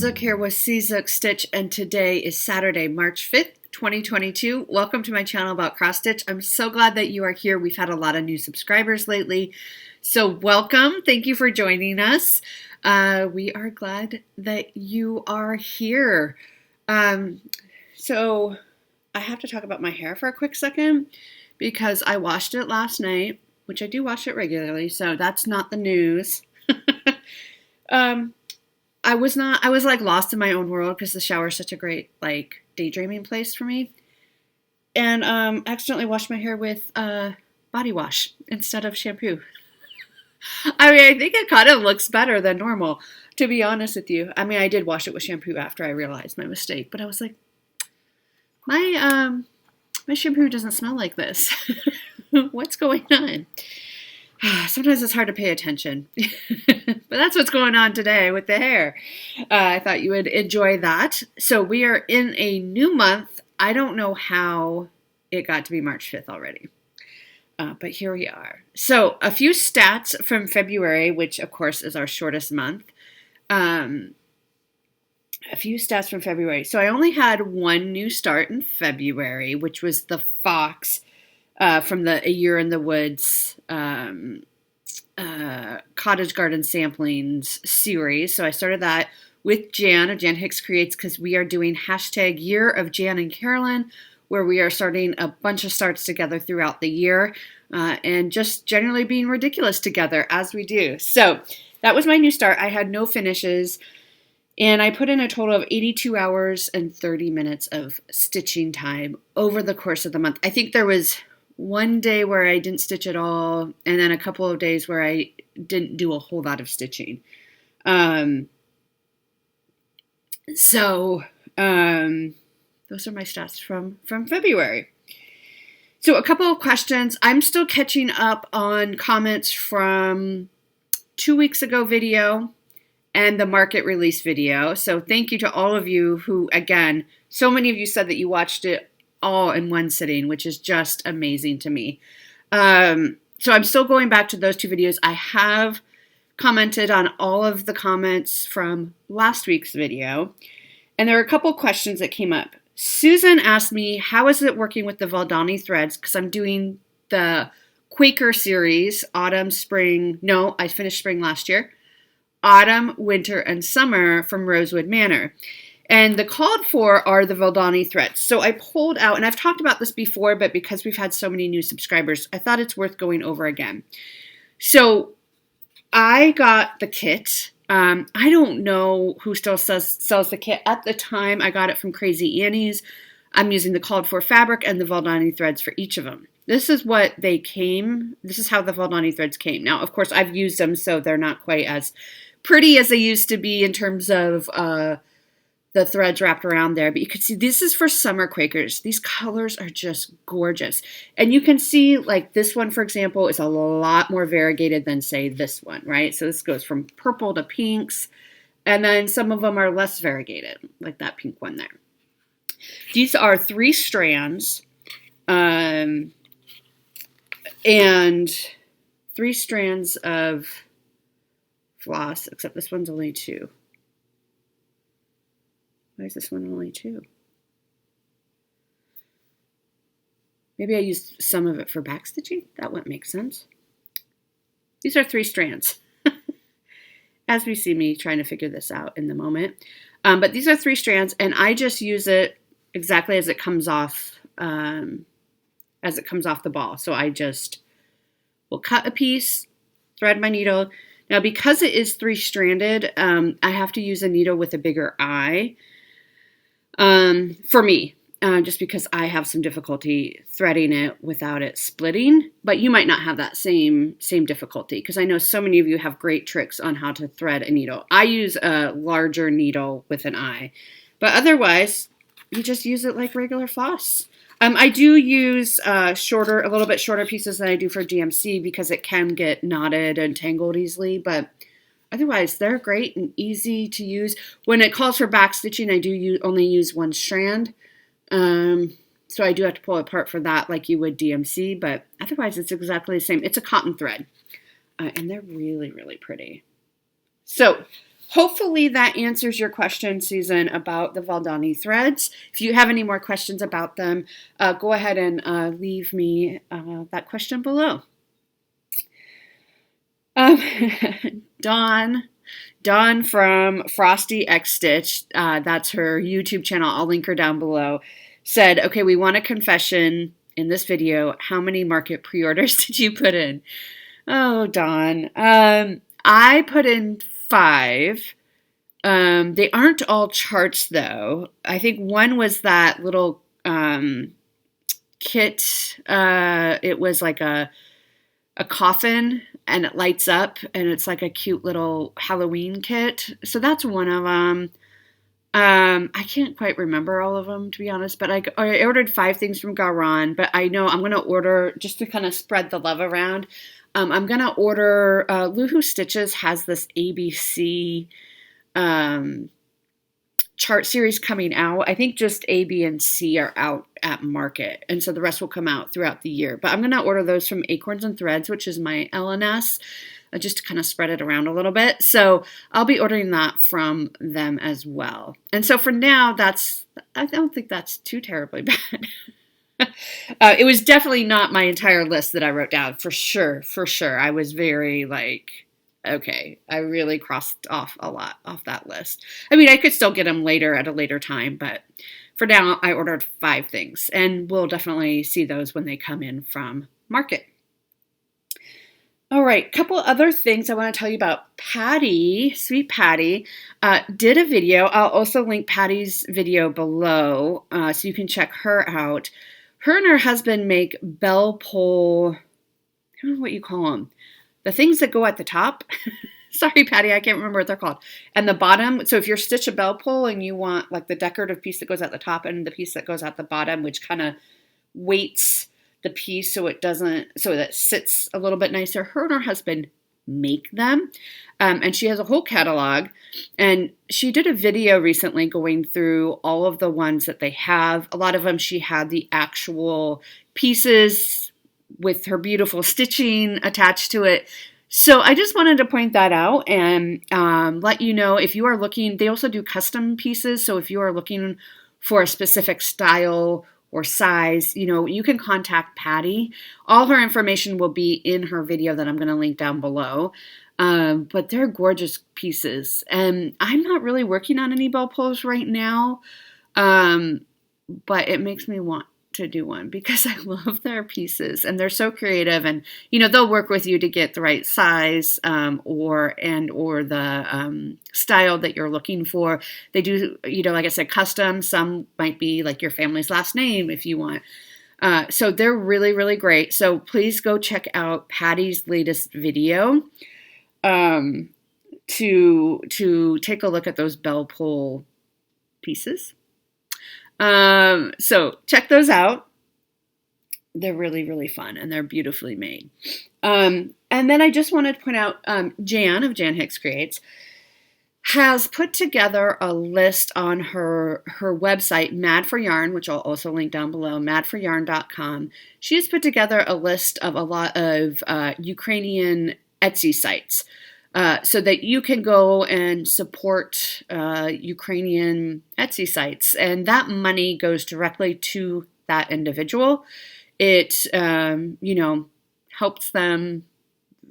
Zook here with Zook Stitch, and today is Saturday, March 5th, 2022. Welcome to my channel about cross stitch. I'm so glad that you are here. We've had a lot of new subscribers lately, so welcome. Thank you for joining us. We are glad that you are here. So I have to talk about my hair for a quick second because I washed it last night, which I do wash it regularly, so that's not the news. I was like lost in my own world because the shower is such a great like daydreaming place for me. And accidentally washed my hair with body wash instead of shampoo. I mean, I think it kind of looks better than normal, to be honest with you. I mean, I did wash it with shampoo after I realized my mistake, but I was like, my shampoo doesn't smell like this. What's going on? Sometimes it's hard to pay attention, but that's what's going on today with the hair. I thought you would enjoy that. So we are in a new month. I don't know how it got to be March 5th already, but here we are. So a few stats from February, which of course is our shortest month. A few stats from February. So I only had one new start in February, which was the fox from the A Year in the Woods Cottage Garden Samplings series. So I started that with Jan of Jan Hicks Creates because we are doing hashtag Year of Jan and Carolyn, where we are starting a bunch of starts together throughout the year and just generally being ridiculous together as we do. So that was my new start. I had no finishes. And I put in a total of 82 hours and 30 minutes of stitching time over the course of the month. I think there was one day where I didn't stitch at all, and then a couple of days where I didn't do a whole lot of stitching. Those are my stats from February. So a couple of questions. I'm still catching up on comments from 2 weeks ago video and the market release video. So thank you to all of you who, again, so many of you said that you watched it all in one sitting, which is just amazing to me. So I'm still going back to those two videos. I have commented on all of the comments from last week's video, and there are a couple questions that came up. Susan asked me, how is it working with the Valdani threads? Because I'm doing the Quaker series, autumn, spring. No, I finished spring last year. Autumn, winter, and summer from Rosewood Manor. And the called for are the Valdani threads. So I pulled out, and I've talked about this before, but because we've had so many new subscribers, I thought it's worth going over again. So I got the kit. I don't know who still sells the kit. At the time, I got it from Crazy Annie's. I'm using the called for fabric and the Valdani threads for each of them. This is what they came. This is how the Valdani threads came. Now, of course, I've used them, so they're not quite as pretty as they used to be in terms of the threads wrapped around there, but you can see this is for summer Quakers. These colors are just gorgeous. And you can see like this one, for example, is a lot more variegated than say this one, right? So this goes from purple to pinks, and then some of them are less variegated, like that pink one there. These are 3 strands, and 3 strands of floss, except this one's only 2. Why is this one only 2? Maybe I used some of it for backstitching. That wouldn't make sense. These are 3 strands. As we see me trying to figure this out in the moment. But these are 3 strands, and I just use it exactly as it comes off the ball. So I just will cut a piece, thread my needle. Now, because it is 3-stranded, I have to use a needle with a bigger eye. For me, just because I have some difficulty threading it without it splitting, but you might not have that same difficulty because I know so many of you have great tricks on how to thread a needle. I use a larger needle with an eye, but otherwise you just use it like regular floss. I do use a little bit shorter pieces than I do for DMC because it can get knotted and tangled easily, but otherwise, they're great and easy to use. When it calls for back stitching, I do only use 1 strand. So I do have to pull it apart for that like you would DMC, but otherwise it's exactly the same. It's a cotton thread, and they're really, really pretty. So hopefully that answers your question, Susan, about the Valdani threads. If you have any more questions about them, go ahead and leave me that question below. Dawn from Frosty X Stitch, that's her YouTube channel, I'll link her down below, said, okay, we want a confession in this video. How many market pre-orders did you put in? Oh, Dawn. I put in 5. They aren't all charts, though. I think one was that little kit. It was like a coffin, and it lights up, and it's like a cute little Halloween kit. So that's one of them. I can't quite remember all of them, to be honest, but I ordered 5 things from Garan, but I know I'm going to order, just to kind of spread the love around, I'm going to order, Luhu Stitches has this ABC chart series coming out. I think just A, B, and C are out at market, and so the rest will come out throughout the year. But I'm going to order those from Acorns and Threads, which is my LNS, just to kind of spread it around a little bit. So I'll be ordering that from them as well. And so for now, I don't think that's too terribly bad. It was definitely not my entire list that I wrote down, for sure. I was very okay, I really crossed off a lot off that list. I mean, I could still get them later at a later time, but for now, I ordered 5 things, and we'll definitely see those when they come in from market. All right, couple other things I want to tell you about. Patty, sweet Patty, did a video. I'll also link Patty's video below, so you can check her out. Her and her husband make bell pull, I don't know what you call them. The things that go at the top. Sorry, Patty, I can't remember what they're called. And the bottom, so if you're stitch a bell pull and you want like the decorative piece that goes at the top and the piece that goes at the bottom, which kind of weights the piece so that sits a little bit nicer, her and her husband make them. And she has a whole catalog. And she did a video recently going through all of the ones that they have. A lot of them, she had the actual pieces with her beautiful stitching attached to it. So I just wanted to point that out and let you know if you are looking, they also do custom pieces. So if you are looking for a specific style or size, you can contact Patty. All her information will be in her video that I'm going to link down below. But they're gorgeous pieces. And I'm not really working on any bell pulls right now. But it makes me want to do one because I love their pieces and they're so creative, and they'll work with you to get the right size or the style that you're looking for. They do, like I said, custom. Some might be like your family's last name if you want. So they're really, really great. So please go check out Patty's latest video to take a look at those bell pull pieces. So check those out. They're really, really fun and they're beautifully made. And then I just wanted to point out, Jan of Jan Hicks Creates has put together a list on her website, Mad for Yarn, which I'll also link down below, madforyarn.com. She has put together a list of a lot of Ukrainian Etsy sites. So that you can go and support Ukrainian Etsy sites. And that money goes directly to that individual. It, helps them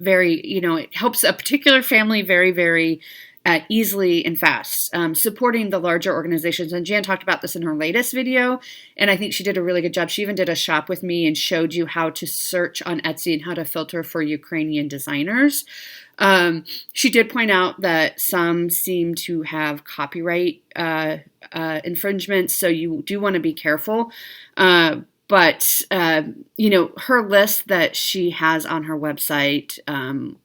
it helps a particular family very, very easily and fast, supporting the larger organizations. And Jan talked about this in her latest video, and I think she did a really good job. She even did a shop with me and showed you how to search on Etsy and how to filter for Ukrainian designers. She did point out that some seem to have copyright infringements, so you do want to be careful. But her list that she has on her website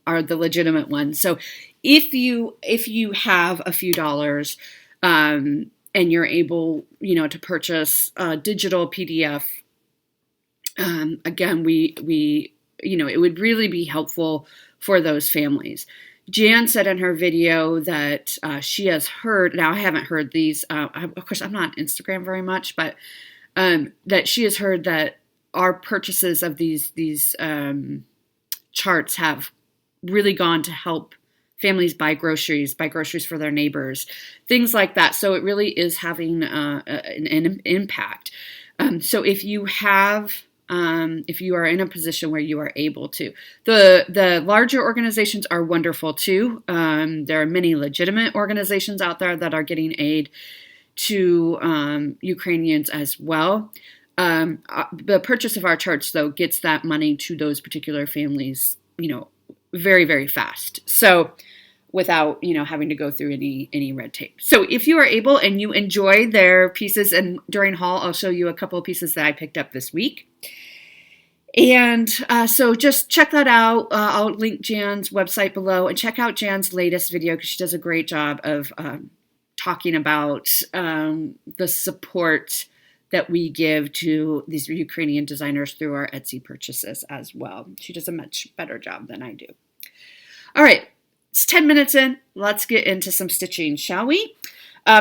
are the legitimate ones. So if you have a few dollars and you're able, to purchase a digital PDF, again, it would really be helpful for those families. Jan said in her video that she has heard, now I haven't heard these, of course I'm not on Instagram very much, but that she has heard that our purchases of these charts have really gone to help families buy groceries for their neighbors, things like that. So it really is having an impact. So if you are in a position where you are able to, the larger organizations are wonderful too. There are many legitimate organizations out there that are getting aid to Ukrainians as well. The purchase of our charts, though, gets that money to those particular families, very, very fast. So without, having to go through any red tape. So if you are able and you enjoy their pieces, and during haul, I'll show you a couple of pieces that I picked up this week. And so just check that out. I'll link Jan's website below, and check out Jan's latest video because she does a great job of talking about the support that we give to these Ukrainian designers through our Etsy purchases as well. She does a much better job than I do. All right, it's 10 minutes in. Let's get into some stitching, shall we?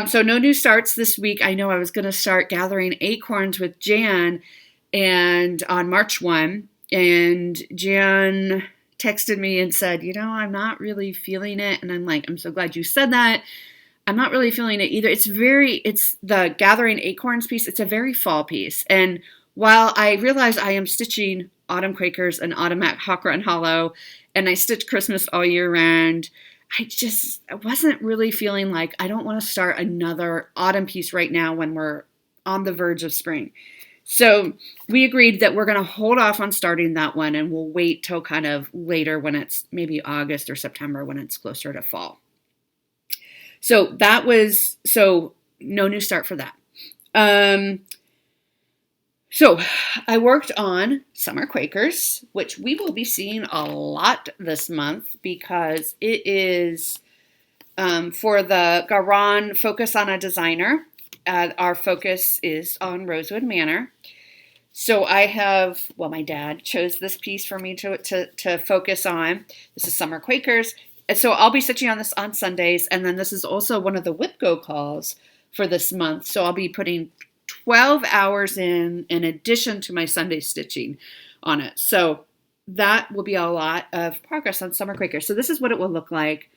So no new starts this week. I know I was going to start gathering acorns with Jan and on March 1, and Jan texted me and said, I'm not really feeling it. And I'm like, I'm so glad you said that. I'm not really feeling it either. It's the gathering acorns piece. It's a very fall piece. And while I realize I am stitching autumn Quakers and autumn at Hawk Run Hollow, and I stitch Christmas all year round, I wasn't really feeling like I don't want to start another autumn piece right now when we're on the verge of spring. So we agreed that we're going to hold off on starting that one, and we'll wait till kind of later when it's maybe August or September when it's closer to fall. So no new start for that. So I worked on Summer Quakers, which we will be seeing a lot this month because it is for the Garan Focus on a Designer. Our focus is on Rosewood Manor. So my dad chose this piece for me to focus on. This is Summer Quakers. So I'll be stitching on this on Sundays, and then this is also one of the whip go calls for this month. So I'll be putting 12 hours in addition to my Sunday stitching on it. So that will be a lot of progress on Summer Quakers. So this is what it will look like.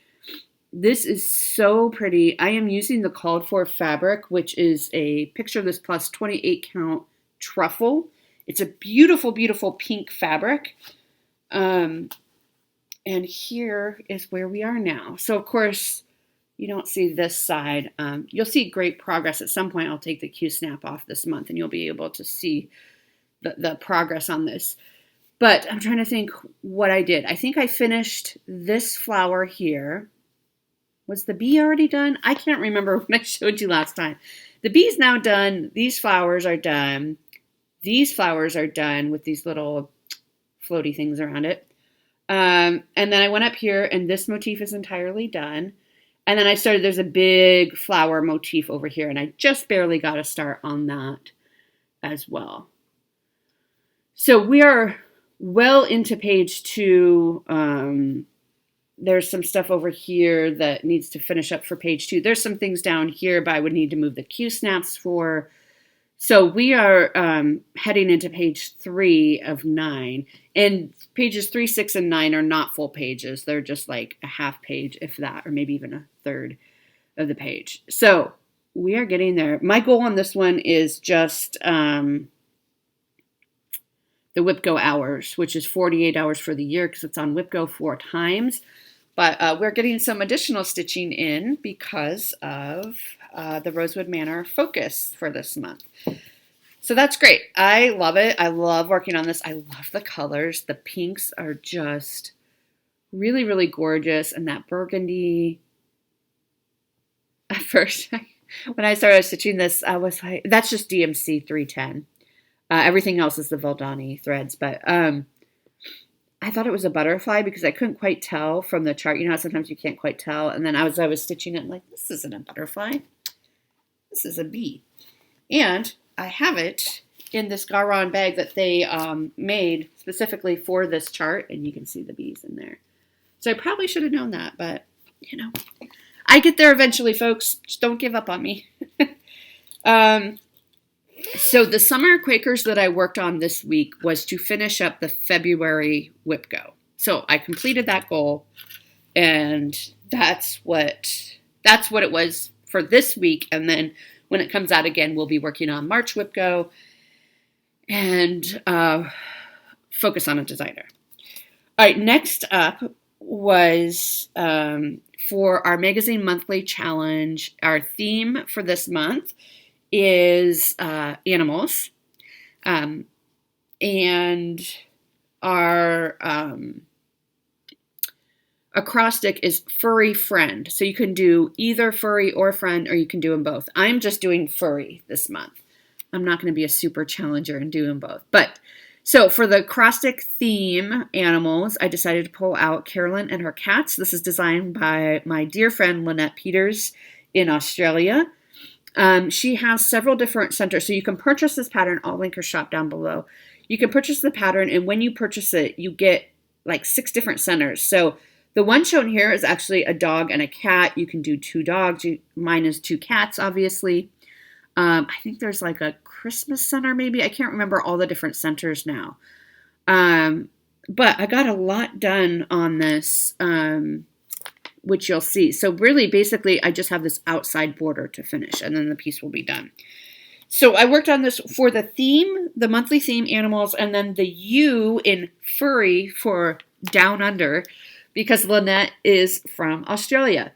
This is so pretty. I am using the called for fabric, which is a Picture This Plus 28 count truffle. It's a beautiful, beautiful pink fabric. And here is where we are now. So, of course, you don't see this side. You'll see great progress. At some point, I'll take the Q-snap off this month, and you'll be able to see the progress on this. But I'm trying to think what I did. I think I finished this flower here. Was the bee already done? I can't remember when I showed you last time. The bee's now done. These flowers are done. These flowers are done with these little floaty things around it. And then I went up here, and this motif is entirely done. And then I started, there's a big flower motif over here, and I just barely got a start on that as well. So we are well into page 2. There's some stuff over here that needs to finish up for page 2. There's some things down here, but I would need to move the Q-snaps for. So we are heading into page 3 of 9. And pages 3, 6, and 9 are not full pages. They're just like a half page, if that, or maybe even a third of the page. So we are getting there. My goal on this one is just the WIPGO hours, which is 48 hours for the year because it's on WIPGO 4 times. But we're getting some additional stitching in because of the Rosewood Manor focus for this month. So that's great. I love it. I love working on this. I love the colors. The pinks are just really, really gorgeous. And that burgundy, at first, when I started stitching this, I was like, that's just DMC 310. Everything else is the Valdani threads. But I thought it was a butterfly because I couldn't quite tell from the chart. You know how sometimes you can't quite tell. And then I was stitching it and like, this isn't a butterfly. This is a bee. And I have it in this Garan bag that they made specifically for this chart. And you can see the bees in there. So I probably should have known that. But, you know, I get there eventually, folks. Just don't give up on me. So the Summer Quakers that I worked on this week was to finish up the February WIPGO. So I completed that goal, and that's what it was for this week. And then when it comes out again, we'll be working on March Whipco and focus on a designer. All right, next up was for our magazine monthly challenge. Our theme for this month is animals, and our acrostic is furry friend. So you can do either furry or friend, or you can do them both. I'm just doing furry this month. I'm not going to be a super challenger and do them both. But so for the acrostic theme animals, I decided to pull out Carolyn and her cats. This is designed by my dear friend Lynette Peters in Australia. She has several different centers. So you can purchase this pattern. I'll link her shop down below. You can purchase the pattern, and when you purchase it, you get like 6 different centers. So the one shown here is actually a dog and a cat. You can do 2 dogs. Mine is 2 cats, obviously. I think there's like a Christmas center, maybe. I can't remember all the different centers now. But I got a lot done on this, which you'll see. So really, basically, I just have this outside border to finish, and then the piece will be done. So I worked on this for the theme, the monthly theme animals, and then the U in furry for down under, because Lynette is from Australia.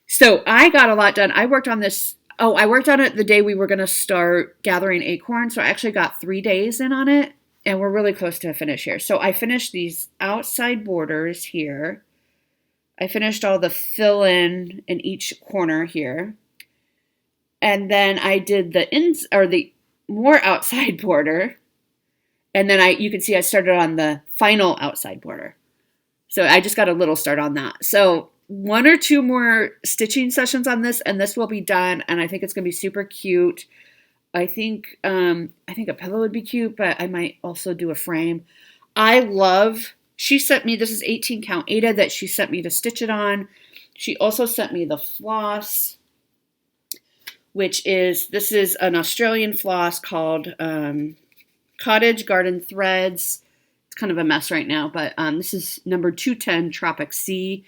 So I got a lot done. I worked on this. Oh, I worked on it the day we were going to start gathering acorns. So I actually got 3 days in on it, and we're really close to a finish here. So I finished these outside borders here. I finished all the fill-in each corner here. And then I did the more outside border. And then you can see I started on the final outside border. So I just got a little start on that. So 1 or 2 more stitching sessions on this, and this will be done. And I think it's going to be super cute. I think a pillow would be cute, but I might also do a frame. She sent me, this is 18 count Aida that she sent me to stitch it on. She also sent me the floss, this is an Australian floss called Cottage Garden Threads. It's kind of a mess right now, but this is number 210 Tropic Sea.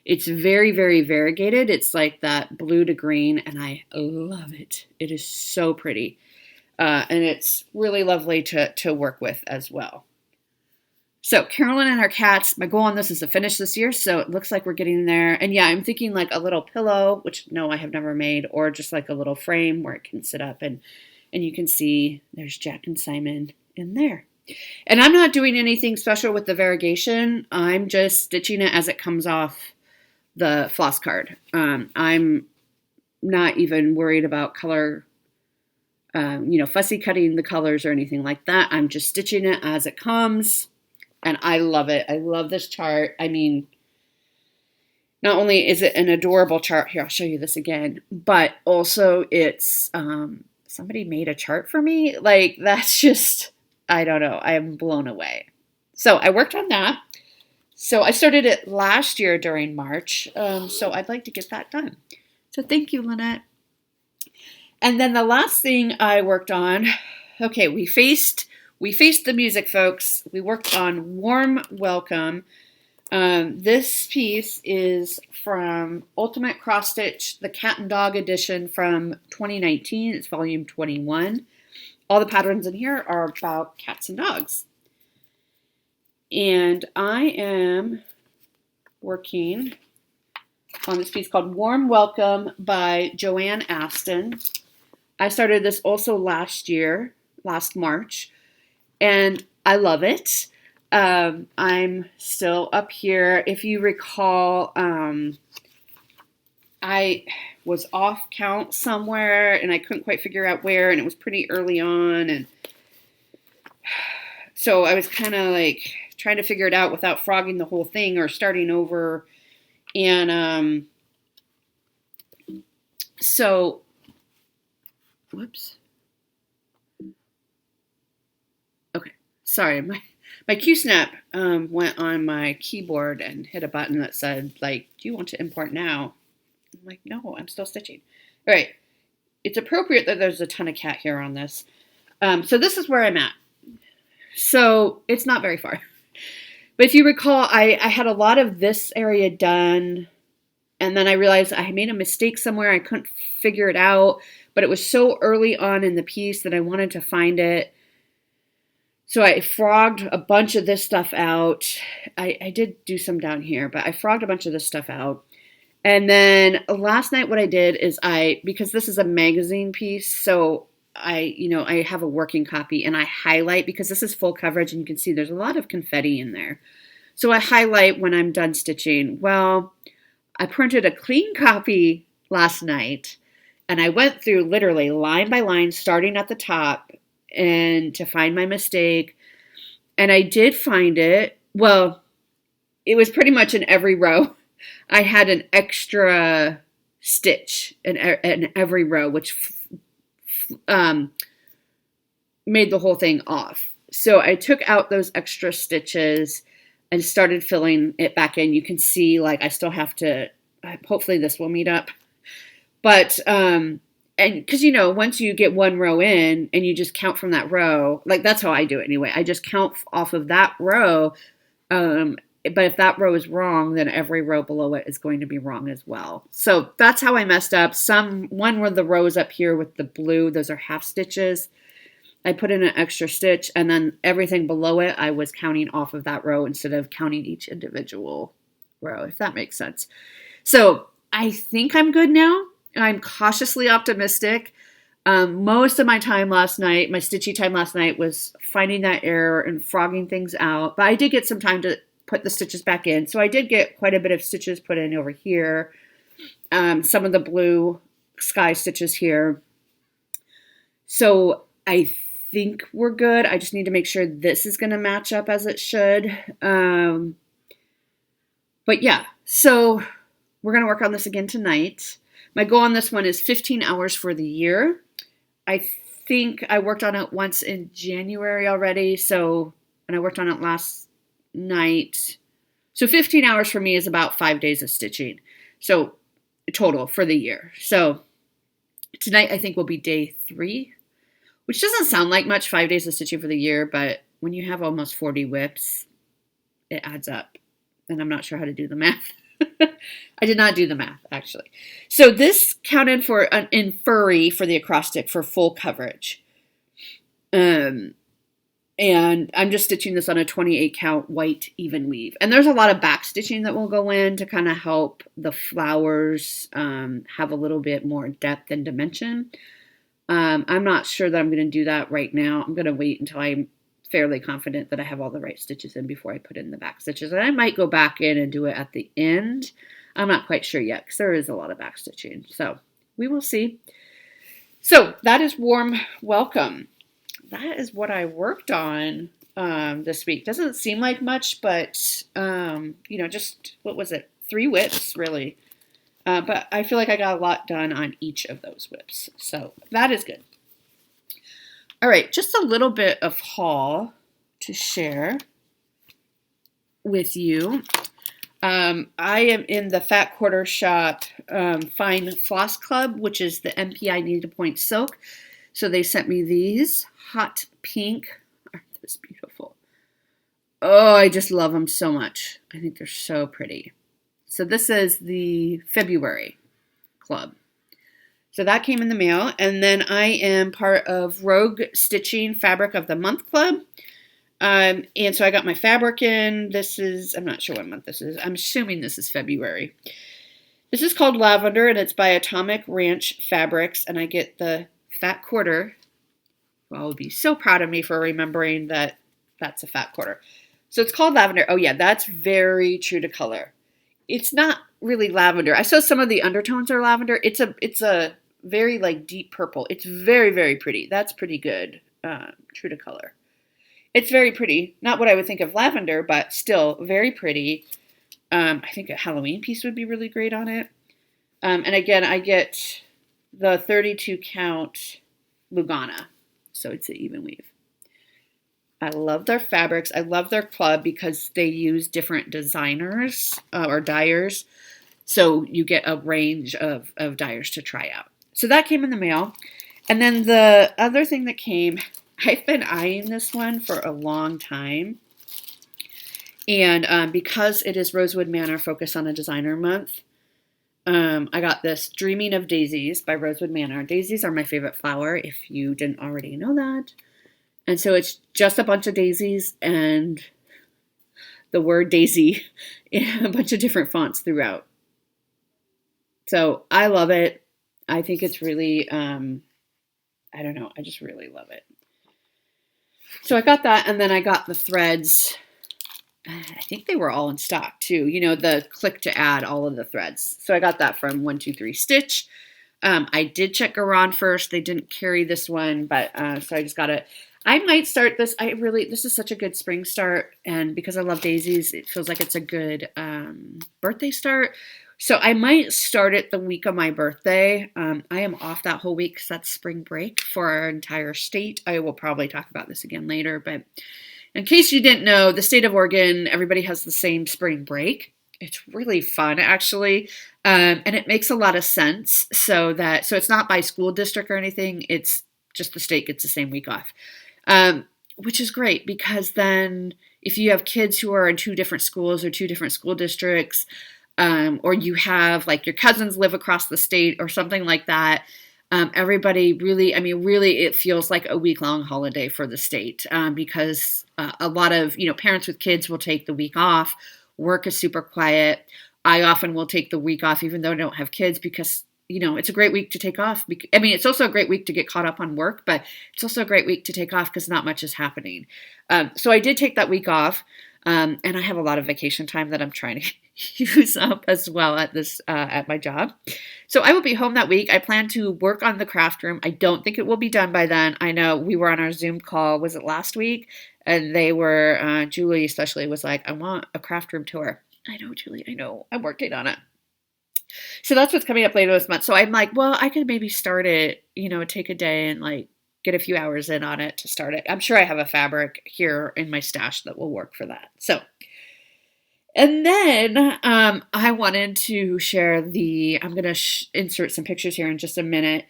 It's very, very variegated. It's like that blue to green, and I love it. It is so pretty. And it's really lovely to work with as well. So Carolyn and her cats, my goal on this is to finish this year, so it looks like we're getting there. And yeah, I'm thinking like a little pillow, which no, I have never made, or just like a little frame where it can sit up, and you can see there's Jack and Simon in there. And I'm not doing anything special with the variegation. I'm just stitching it as it comes off the floss card. I'm not even worried about color, fussy cutting the colors or anything like that. I'm just stitching it as it comes. And I love it. I love this chart. I mean, not only is it an adorable chart, here, I'll show you this again, but also it's, somebody made a chart for me. Like, that's just, I don't know. I am blown away. So I worked on that. So I started it last year during March. So I'd like to get that done. So thank you, Lynette. And then the last thing I worked on, okay, we faced the music, folks. We worked on Warm Welcome. This piece is from Ultimate Cross Stitch, the Cat and Dog edition from 2019. It's volume 21. All the patterns in here are about cats and dogs. And I am working on this piece called Warm Welcome by Joanne Aston. I started this also last March. And I love it. I'm still up here. If you recall, I was off count somewhere and I couldn't quite figure out where, and it was pretty early on. And so I was kind of like trying to figure it out without frogging the whole thing or starting over. And so, whoops. Sorry, my Q-snap went on my keyboard and hit a button that said, like, do you want to import now? I'm like, no, I'm still stitching. All right. It's appropriate that there's a ton of cat hair on this. So this is where I'm at. So it's not very far. But if you recall, I had a lot of this area done And then I realized I made a mistake somewhere. I couldn't figure it out, but it was so early on in the piece that I wanted to find it. So I frogged a bunch of this stuff out. I did do some down here, but I frogged a bunch of this stuff out. And then last night what I did is because this is a magazine piece, so I have a working copy and I highlight because this is full coverage and you can see there's a lot of confetti in there. So I highlight when I'm done stitching. Well, I printed a clean copy last night and I went through literally line by line, starting at the top and to find my mistake. And I did find it. Well, it was pretty much in every row. I had an extra stitch in every row, which made the whole thing off. So I took out those extra stitches and started filling it back in. You can see, like, I still have to, hopefully this will meet up. But, and because, once you get one row in and you just count from that row, like, that's how I do it anyway. I just count off of that row. But if that row is wrong, then every row below it is going to be wrong as well. So that's how I messed up. One were the rows up here with the blue. Those are half stitches. I put in an extra stitch, and then everything below it, I was counting off of that row instead of counting each individual row, if that makes sense. So I think I'm good now. I'm cautiously optimistic. Most of my time last night, my stitchy time last night, was finding that error and frogging things out. But I did get some time to put the stitches back in. So I did get quite a bit of stitches put in over here. Some of the blue sky stitches here. So I think we're good. I just need to make sure this is going to match up as it should. But yeah, so we're going to work on this again tonight. My goal on this one is 15 hours for the year. I think I worked on it once in January already. And I worked on it last night. So 15 hours for me is about 5 days of stitching. So total for the year. So tonight I think will be day 3. Which doesn't sound like much, 5 days of stitching for the year, but when you have almost 40 whips, it adds up. And I'm not sure how to do the math. I did not do the math, actually. So this counted for in furry for the acrostic for full coverage. And I'm just stitching this on a 28 count white even weave. And there's a lot of back stitching that will go in to kind of help the flowers have a little bit more depth and dimension. I'm not sure that I'm going to do that right now. I'm going to wait until I'm fairly confident that I have all the right stitches in before I put in the back stitches. And I might go back in and do it at the end. I'm not quite sure yet because there is a lot of back stitching. So we will see. So that is warm welcome. That is what I worked on this week. Doesn't seem like much, but, just, what was it? 3 whips, really. But I feel like I got a lot done on each of those whips. So that is good. All right, just a little bit of haul to share with you. I am in the Fat Quarter Shop Fine Floss Club, which is the MPI needlepoint silk. So they sent me these hot pink. Aren't those beautiful? Oh, I just love them so much. I think they're so pretty. So this is the February club. So that came in the mail. And then I am part of Rogue Stitching Fabric of the Month Club. And so I got my fabric in. I'm not sure what month this is. I'm assuming this is February. This is called Lavender, and it's by Atomic Ranch Fabrics. And I get the Fat Quarter. Well, I'll be so proud of me for remembering that that's a fat quarter. So it's called Lavender. Oh yeah, that's very true to color. It's not really lavender. I saw some of the undertones are lavender. It's a very like deep purple. It's very, very pretty. That's pretty good. True to color. It's very pretty. Not what I would think of lavender, but still very pretty. I think a Halloween piece would be really great on it. And again, I get the 32 count Lugana. So it's an even weave. I love their fabrics. I love their club because they use different designers or dyers. So you get a range of dyers to try out. So that came in the mail. And then the other thing that came, I've been eyeing this one for a long time. And because it is Rosewood Manor Focus on a Designer Month, I got this Dreaming of Daisies by Rosewood Manor. Daisies are my favorite flower, if you didn't already know that. And so it's just a bunch of daisies and the word daisy in a bunch of different fonts throughout. So I love it. I think it's really, I don't know, I just really love it. So I got that, and then I got the threads. I think they were all in stock too. You know, the click to add all of the threads. So I got that from 123 Stitch. I did check Garon first. They didn't carry this one, but so I just got it. I might start this. This is such a good spring start, and because I love daisies, it feels like it's a good birthday start. So I might start it the week of my birthday. I am off that whole week because that's spring break for our entire state. I will probably talk about this again later, but in case you didn't know, the state of Oregon, everybody has the same spring break. It's really fun, actually, and it makes a lot of sense. So it's not by school district or anything. It's just the state gets the same week off, which is great because then if you have kids who are in two different schools or two different school districts, or you have like your cousins live across the state or something like that. Everybody really, it feels like a week-long holiday for the state because a lot of, parents with kids will take the week off. Work is super quiet. I often will take the week off even though I don't have kids because, it's a great week to take off. It's also a great week to get caught up on work, but it's also a great week to take off because not much is happening. So I did take that week off. And I have a lot of vacation time that I'm trying to use up as well at my job. So I will be home that week. I plan to work on the craft room. I don't think it will be done by then. I know we were on our Zoom call, was it last week? And they were, Julie especially was like, I want a craft room tour. I know, Julie, I know. I'm working on it. So that's what's coming up later this month. So I'm like, well, I could maybe start it, take a day and like get a few hours in on it to start it. I'm sure I have a fabric here in my stash that will work for that. So, and then I wanted to share I'm going to insert some pictures here in just a minute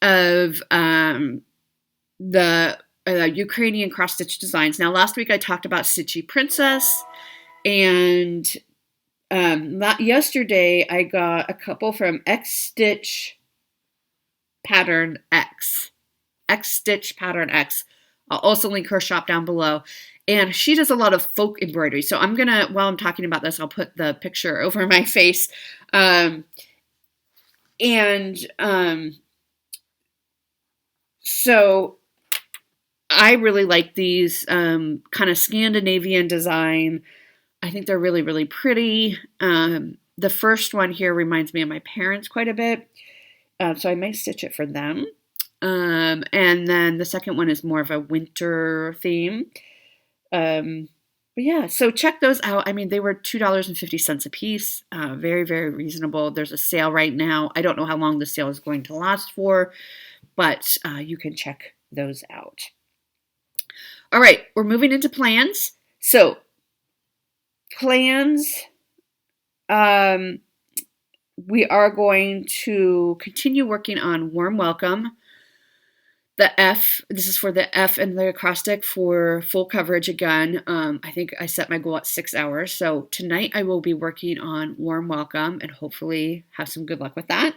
of the Ukrainian cross-stitch designs. Now, last week I talked about Stitchy Princess, and yesterday I got a couple from X-Stitch Pattern X. X-Stitch Pattern X. I'll also link her shop down below. And she does a lot of folk embroidery. So I'm going to, while I'm talking about this, I'll put the picture over my face. So I really like these kind of Scandinavian design. I think they're really, really pretty. The first one here reminds me of my parents quite a bit. So I may stitch it for them. And then the second one is more of a winter theme. But yeah, so check those out. They were $2.50 a piece. Very, very reasonable. There's a sale right now. I don't know how long the sale is going to last for, but you can check those out. All right, we're moving into plans. So plans, we are going to continue working on Warm Welcome. This is for the F and the acrostic for full coverage again. I think I set my goal at 6 hours. So tonight I will be working on Warm Welcome and hopefully have some good luck with that.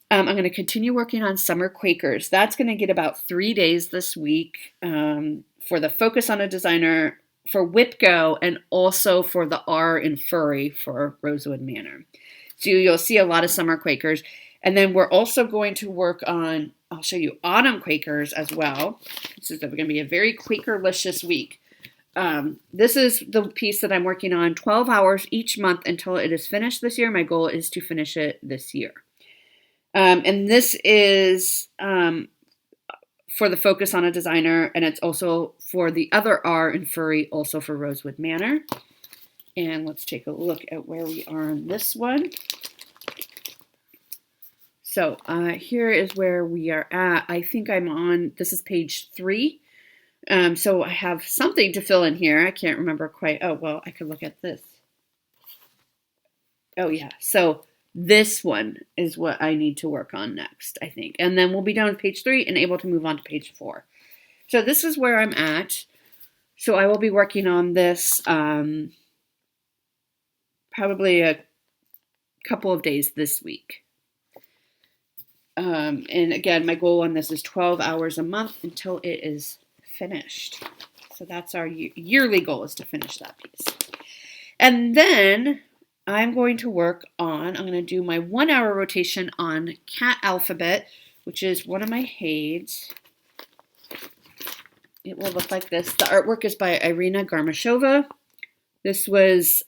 I'm going to continue working on Summer Quakers. That's going to get about 3 days this week for the Focus on a Designer for Whipco and also for the R in Furry for Rosewood Manor. So you'll see a lot of Summer Quakers. And then we're also going to work on, I'll show you Autumn Quakers as well. This is going to be a very Quakerlicious week. This is the piece that I'm working on 12 hours each month until it is finished this year. My goal is to finish it this year. And this is for the Focus on a Designer, and it's also for the other R in Furry, also for Rosewood Manor. And let's take a look at where we are on this one. So here is where we are at. I think I'm on, this is page 3. So I have something to fill in here. I can't remember quite. Oh, well, I could look at this. Oh, yeah. So this one is what I need to work on next, I think. And then we'll be done with page 3 and able to move on to page 4. So this is where I'm at. So I will be working on this probably couple of days this week. And again, my goal on this is 12 hours a month until it is finished. So that's our yearly goal, is to finish that piece. And then I'm going to do my 1 hour rotation on Cat Alphabet, which is one of my Hades. It will look like this. The artwork is by Irina Garmashova. This was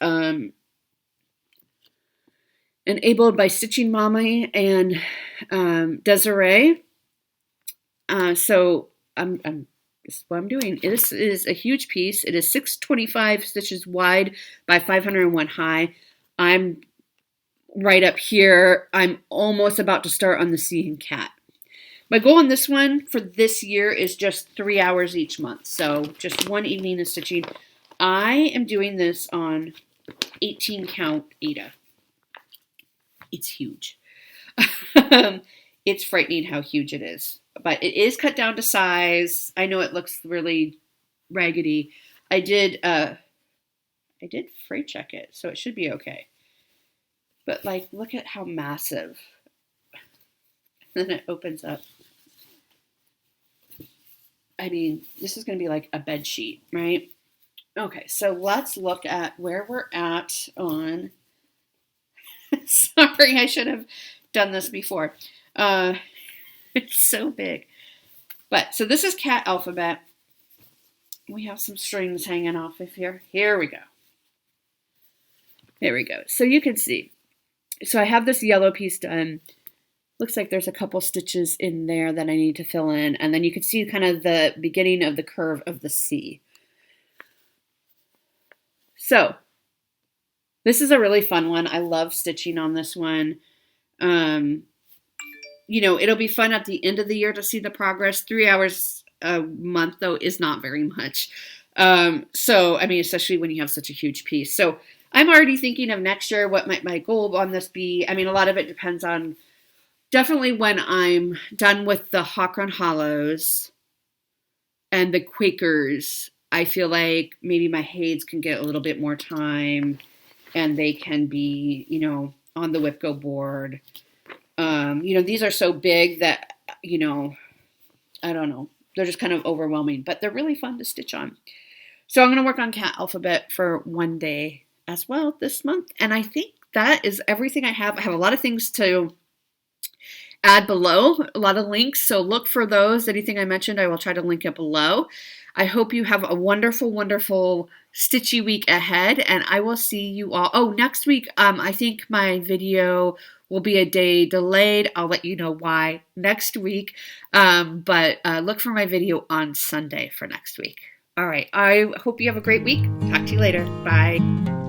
enabled by Stitching Mommy and Desiree. So this is what I'm doing. This is a huge piece. It is 625 stitches wide by 501 high. I'm right up here. I'm almost about to start on the sea and cat. My goal on this one for this year is just 3 hours each month. So just one evening of stitching. I am doing this on 18 count Aida. It's huge. It's frightening how huge it is. But it is cut down to size. I know it looks really raggedy. I did freight check it, so it should be okay. But like, look at how massive. And then it opens up. I mean, this is going to be like a bed sheet, right? Okay, so let's look at where we're at on... Sorry, I should have done this before. It's so big. But, so this is Cat Alphabet. We have some strings hanging off of here. Here we go. There we go. So you can see. So I have this yellow piece done. Looks like there's a couple stitches in there that I need to fill in. And then you can see kind of the beginning of the curve of the C. So, this is a really fun one. I love stitching on this one. You know, it'll be fun at the end of the year to see the progress. 3 hours a month, though, is not very much. So, I mean, especially when you have such a huge piece. So, I'm already thinking of next year. What might my goal on this be? I mean, a lot of it depends on definitely when I'm done with the Hawk Run Hollows and the Quakers. I feel like maybe my Hades can get a little bit more time and they can be, you know, on the Whipco board. You know, these are so big that, you know, I don't know. They're just kind of overwhelming, but they're really fun to stitch on. So I'm going to work on Cat Alphabet for one day as well this month. And I think that is everything I have. I have a lot of things to add below, a lot of links. So look for those. Anything I mentioned, I will try to link it below. I hope you have a wonderful, wonderful stitchy week ahead, and I will see you all. Oh, next week, I think my video will be a day delayed. I'll let you know why next week, but look for my video on Sunday for next week. All right, I hope you have a great week. Talk to you later. Bye.